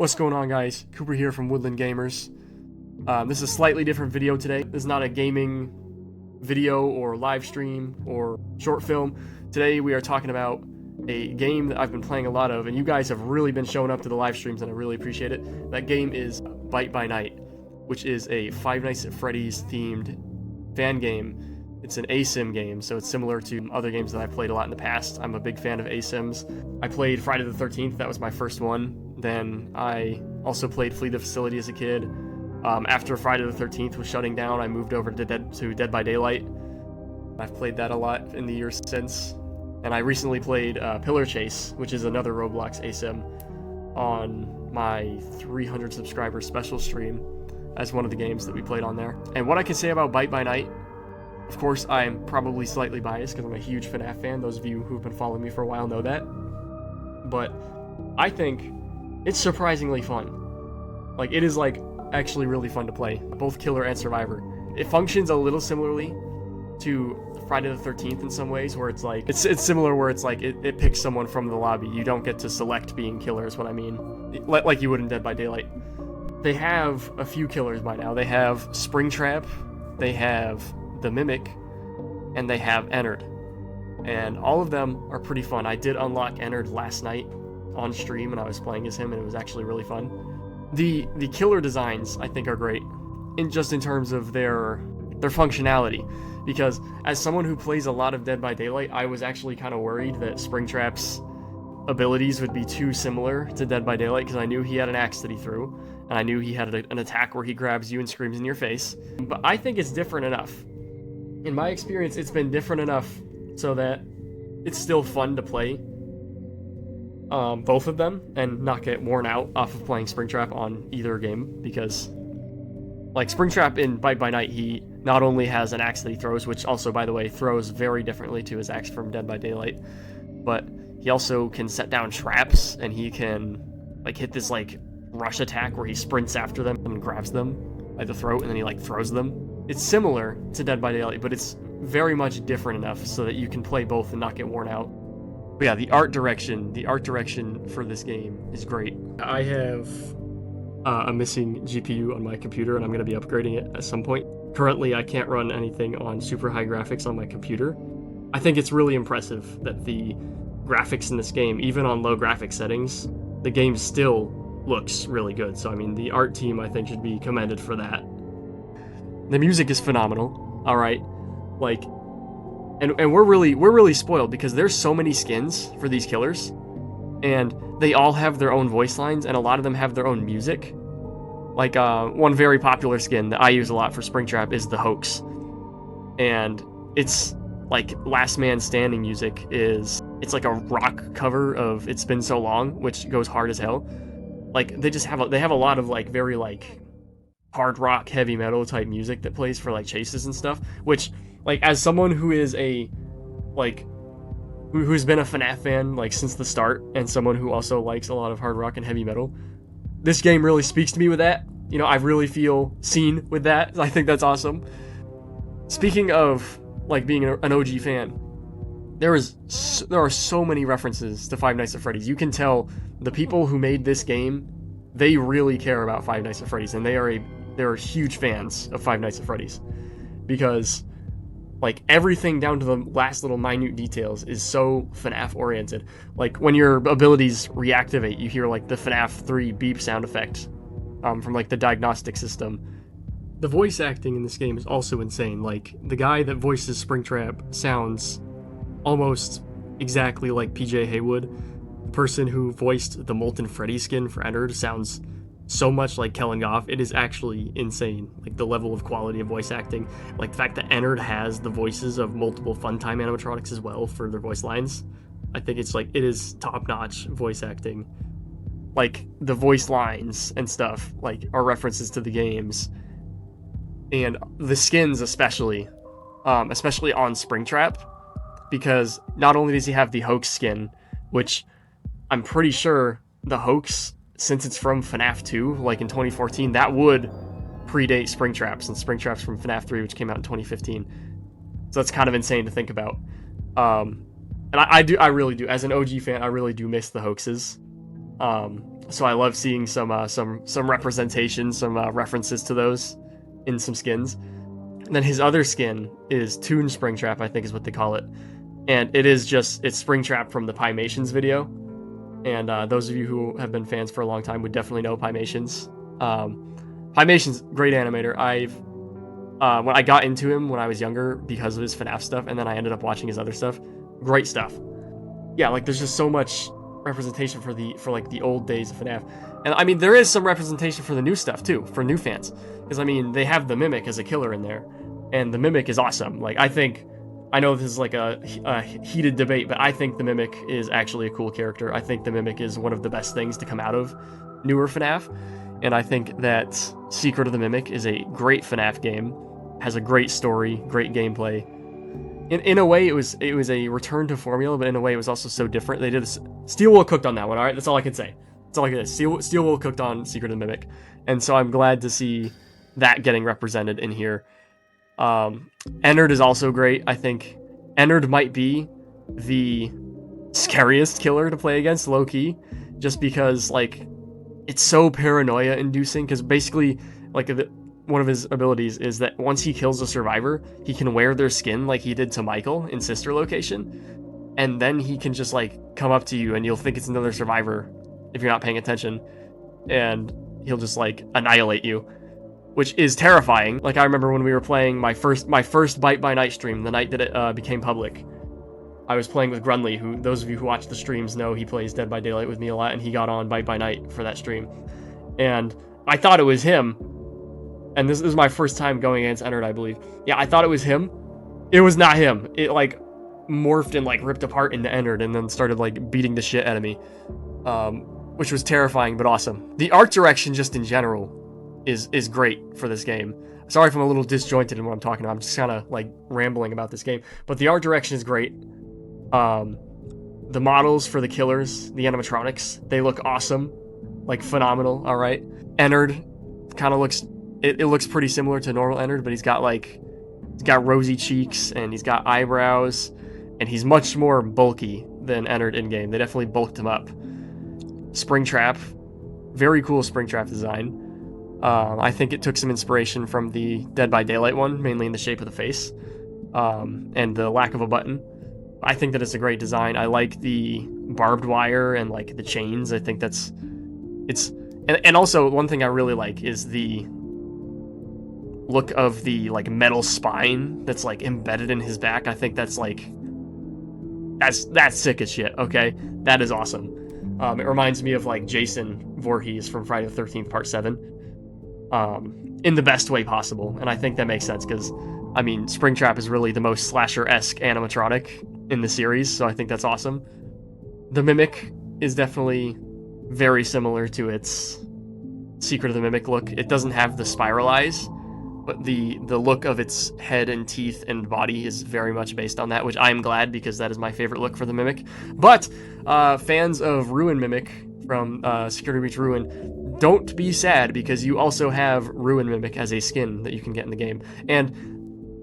What's going on, guys? Cooper here from Woodland Gamers. This is a slightly different video today. This is not a gaming video or live stream or short film. Today we are talking about a game that I've been playing a lot of, and you guys have really been showing up to the live streams, and I really appreciate it. That game is Bite by Night, which is a Five Nights at Freddy's themed fan game. It's an Asym game, so it's similar to other games that I've played a lot in the past. I'm a big fan of Asyms. I played Friday the 13th, that was my first one. Then I also played Flee the Facility as a kid. After Friday the 13th was shutting down, I moved over to Dead by Daylight. I've played that a lot in the years since. And I recently played Pillar Chase, which is another Roblox Asym, on my 300 subscriber special stream as one of the games that we played on there. And what I can say about Bite by Night, of course, I'm probably slightly biased because I'm a huge FNAF fan. Those of you who've been following me for a while know that. But I think it's surprisingly fun. Like, it is actually really fun to play, both Killer and Survivor. It functions a little similarly to Friday the 13th in some ways, where it's similar where it's like it picks someone from the lobby. You don't get to select being killer is what I mean, like you would in Dead by Daylight. They have a few killers by now. They have Springtrap, they have the Mimic, and they have Ennard, and all of them are pretty fun. I did unlock Ennard last night on stream, and I was playing as him, and it was actually really fun. The killer designs I think are great, in terms of their functionality, because as someone who plays a lot of Dead by Daylight, I was actually kind of worried that Springtrap's abilities would be too similar to Dead by Daylight, because I knew he had an axe that he threw, and I knew he had an attack where he grabs you and screams in your face. But I think it's different enough. In my experience, it's been different enough so that it's still fun to play both of them and not get worn out off of playing Springtrap on either game, because like Springtrap in Bite by Night, he not only has an axe that he throws, which also, by the way, throws very differently to his axe from Dead by Daylight, but he also can set down traps, and he can hit this rush attack where he sprints after them and grabs them by the throat, and then he throws them. It's similar to Dead by Daylight, but it's very much different enough so that you can play both and not get worn out. But yeah, the art direction for this game is great. I have a missing GPU on my computer, and I'm going to be upgrading it at some point. Currently, I can't run anything on super high graphics on my computer. I think it's really impressive that the graphics in this game, even on low graphic settings, the game still looks really good. So I mean, the art team I think should be commended for that. The music is phenomenal. All right, and we're really spoiled because there's so many skins for these killers, and they all have their own voice lines, and a lot of them have their own music. One very popular skin that I use a lot for Springtrap is the Hoax, and it's Last Man Standing music it's like a rock cover of It's Been So Long, which goes hard as hell. They have a lot of very hard rock, heavy metal type music that plays for chases and stuff, which as someone who is who's been a FNAF fan since the start, and someone who also likes a lot of hard rock and heavy metal, this game really speaks to me with that. You know, I really feel seen with that. I think that's awesome. Speaking of being an OG fan, there are so many references to Five Nights at Freddy's. You can tell the people who made this game, they really care about Five Nights at Freddy's, and they're huge fans of Five Nights at Freddy's, because everything down to the last little minute details is so FNAF oriented. When your abilities reactivate, you hear the FNAF 3 beep sound effect from the diagnostic system. The voice acting in this game is also insane. The guy that voices Springtrap sounds almost exactly like PJ Haywood. The person who voiced the Molten Freddy skin for Ennard sounds so much like Kellen Goff. It is actually insane, the level of quality of voice acting. The fact that Ennard has the voices of multiple Funtime animatronics as well for their voice lines. I think it's it is top-notch voice acting. The voice lines and stuff are references to the games, and the skins especially on Springtrap, because not only does he have the Hoax skin, which I'm pretty sure the Hoax, since it's from FNAF 2, in 2014, that would predate Springtrap, since Springtrap's from FNAF 3, which came out in 2015. So that's kind of insane to think about. And I really do, as an OG fan, I really do miss the Hoaxes. So I love seeing some representation, some references to those in some skins. And then his other skin is Toon Springtrap, I think is what they call it. And it's Springtrap from the Pymations video. And those of you who have been fans for a long time would definitely know Pymations. Pymations, great animator. When I got into him when I was younger because of his FNAF stuff, and then I ended up watching his other stuff. Great stuff. Yeah, like there's just so much representation for like the old days of FNAF. And I mean, there is some representation for the new stuff too, for new fans. Because I mean, they have the Mimic as a killer in there, and the Mimic is awesome. Like I know this is like a heated debate, but I think the Mimic is actually a cool character. I think the Mimic is one of the best things to come out of newer FNAF. And I think that Secret of the Mimic is a great FNAF game, has a great story, great gameplay. In a way, it was a return to formula, but in a way, it was also so different. They did Steel Wool cooked on that one. All right, that's all I can say. That's all I can say. Steel Wool cooked on Secret of the Mimic, and so I'm glad to see that getting represented in here. Ennard is also great. I think Ennard might be the scariest killer to play against, low key, just because like it's so paranoia inducing. Because basically, like one of his abilities is that once he kills a survivor, he can wear their skin like he did to Michael in Sister Location, and then he can just like come up to you and you'll think it's another survivor if you're not paying attention, and he'll just like annihilate you, which is terrifying. Like I remember when we were playing my first Bite by Night stream, the night that it became public. I was playing with Grunley, who those of you who watch the streams know he plays Dead by Daylight with me a lot, and he got on Bite by Night for that stream, and I thought it was him. And this is my first time going against Ennard, I believe. Yeah, I thought it was him. It was not him. It like morphed and like ripped apart into Ennard and then started like beating the shit out of me, which was terrifying but awesome. The art direction just in general is great for this game. Sorry if I'm a little disjointed in what I'm talking about. I'm just kind of like rambling about this game, but the art direction is great. The models for the killers, the animatronics, they look awesome, like phenomenal. All right, Ennard kind of looks. It looks pretty similar to normal Ennard, but he's got rosy cheeks and he's got eyebrows, and he's much more bulky than Ennard in game. They definitely bulked him up. Springtrap, very cool Springtrap design. I think it took some inspiration from the Dead by Daylight one, mainly in the shape of the face, and the lack of a button. I think that it's a great design. I like the barbed wire and like the chains. I think and also one thing I really like is the look of the like metal spine that's like embedded in his back. I think that's sick as shit. Okay, that is awesome. It reminds me of like Jason Voorhees from Friday the 13th Part 7, in the best way possible, and I think that makes sense because I mean Springtrap is really the most slasher-esque animatronic in the series, so I think that's awesome. The Mimic is definitely very similar to its Secret of the Mimic look. It doesn't have the spiral eyes, but the look of its head and teeth and body is very much based on that, which I'm glad because that is my favorite look for the Mimic. But fans of Ruin Mimic from Security Breach Ruin, don't be sad because you also have Ruin Mimic as a skin that you can get in the game. And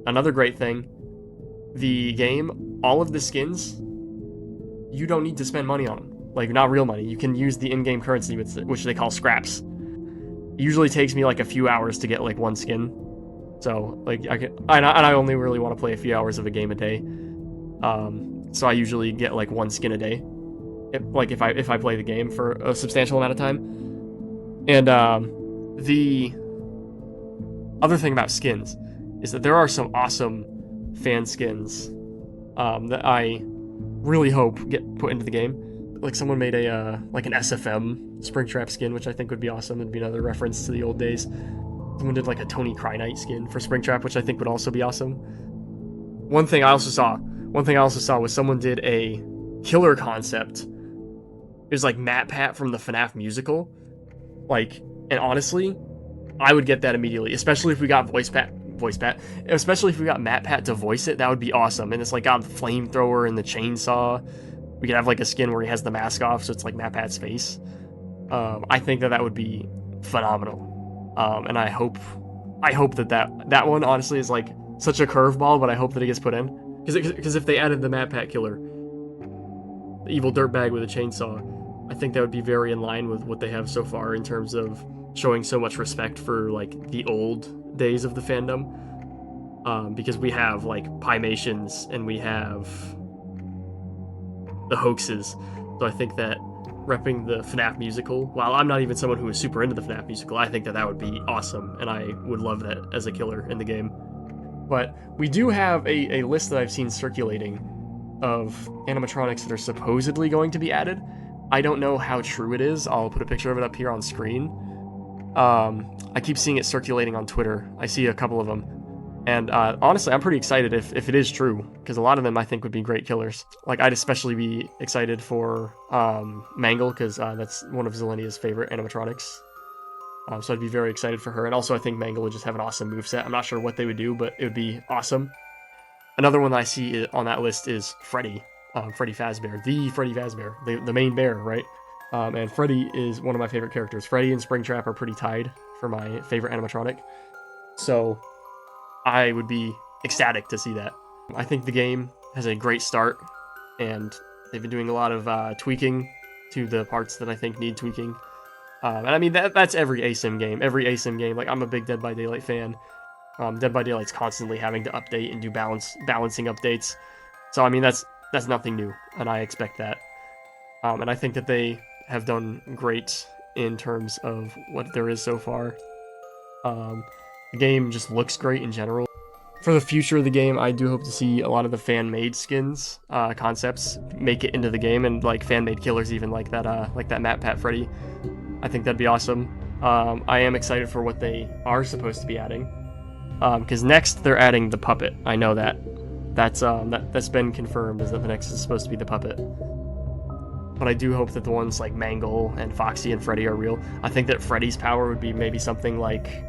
another great thing, the game, all of the skins, you don't need to spend money on them. Like, not real money. You can use the in-game currency, which they call scraps. It usually takes me like a few hours to get like one skin. So like I only really want to play a few hours of a game a day. So I usually get like one skin a day. If I play the game for a substantial amount of time. And the other thing about skins is that there are some awesome fan skins that I really hope get put into the game. Like someone made a like an SFM Springtrap skin, which I think would be awesome. It'd be another reference to the old days. Someone did like a Tony Krynite skin for Springtrap, which I think would also be awesome. One thing I also saw was someone did a killer concept. It was like Matt Pat from the FNAF musical. Like, and honestly, I would get that immediately, especially if we got especially if we got Matt Pat to voice it. That would be awesome. And it's like got the flamethrower and the chainsaw. We could have like a skin where he has the mask off, so it's like Matt Pat's face. I think that would be phenomenal. And I hope that one honestly is like such a curveball, but I hope that it gets put in. Because if they added the Matt Pat killer, the evil dirtbag with a chainsaw, I think that would be very in line with what they have so far in terms of showing so much respect for like the old days of the fandom. Because we have like Pymations and we have the hoaxes. So I think that repping the FNAF musical, while I'm not even someone who is super into the FNAF musical, I think that that would be awesome, and I would love that as a killer in the game. But we do have a list that I've seen circulating of animatronics that are supposedly going to be added. I don't know how true it is. I'll put a picture of it up here on screen. I keep seeing it circulating on Twitter. I see a couple of them. And honestly, I'm pretty excited if it is true, because a lot of them I think would be great killers. Like, I'd especially be excited for Mangle, because that's one of Zelenia's favorite animatronics. So I'd be very excited for her. And also, I think Mangle would just have an awesome moveset. I'm not sure what they would do, but it would be awesome. Another one that I see on that list is Freddy. Freddy Fazbear. The Freddy Fazbear. The main bear, right? And Freddy is one of my favorite characters. Freddy and Springtrap are pretty tied for my favorite animatronic. So I would be ecstatic to see that. I think the game has a great start, and they've been doing a lot of tweaking to the parts that I think need tweaking. And I mean, that's every Asym game. Every Asym game. Like, I'm a big Dead by Daylight fan. Dead by Daylight's constantly having to update and do balancing updates. So, I mean, that's nothing new, and I expect that. And I think that they have done great in terms of what there is so far. The game just looks great in general. For the future of the game, I do hope to see a lot of the fan-made skins, concepts, make it into the game, and like fan-made killers even, like that MatPat Freddy. I think that'd be awesome. I am excited for what they are supposed to be adding. Because next they're adding the puppet. I know that. That's been confirmed, is that the next is supposed to be the puppet. But I do hope that the ones like Mangle and Foxy and Freddy are real. I think that Freddy's power would be maybe something like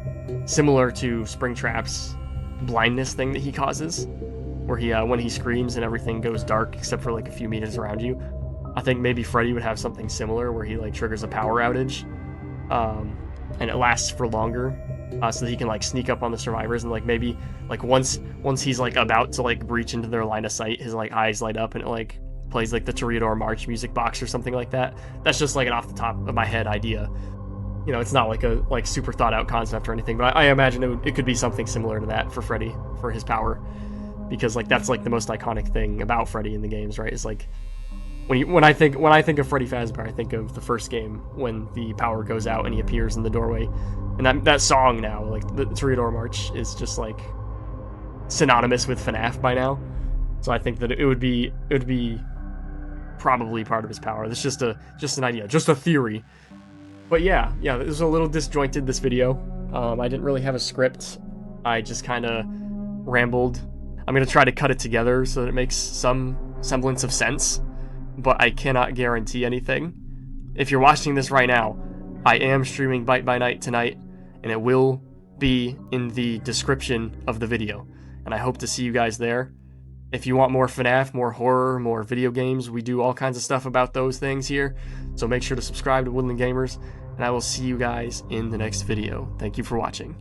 similar to Springtrap's blindness thing that he causes, where he when he screams and everything goes dark except for like a few meters around you. I think maybe Freddy would have something similar where he like triggers a power outage, and it lasts for longer, so that he can like sneak up on the survivors, and like maybe like once he's like about to like breach into their line of sight, his like eyes light up and it like plays like the Toreador March music box or something like that. That's just like an off the top of my head idea. You know, it's not like a super thought out concept or anything, but I imagine it could be something similar to that for Freddy, for his power, because like that's like the most iconic thing about Freddy in the games, right? It's like when I think of Freddy Fazbear, I think of the first game when the power goes out and he appears in the doorway, and that song now, like the Toreador March, is just like synonymous with FNAF by now. So I think that it would be probably part of his power. That's just an idea, just a theory. But yeah, it was a little disjointed, this video. I didn't really have a script. I just kind of rambled. I'm going to try to cut it together so that it makes some semblance of sense, but I cannot guarantee anything. If you're watching this right now, I am streaming Bite by Night tonight, and it will be in the description of the video, and I hope to see you guys there. If you want more FNAF, more horror, more video games, we do all kinds of stuff about those things here. So make sure to subscribe to Woodland Gamers, and I will see you guys in the next video. Thank you for watching.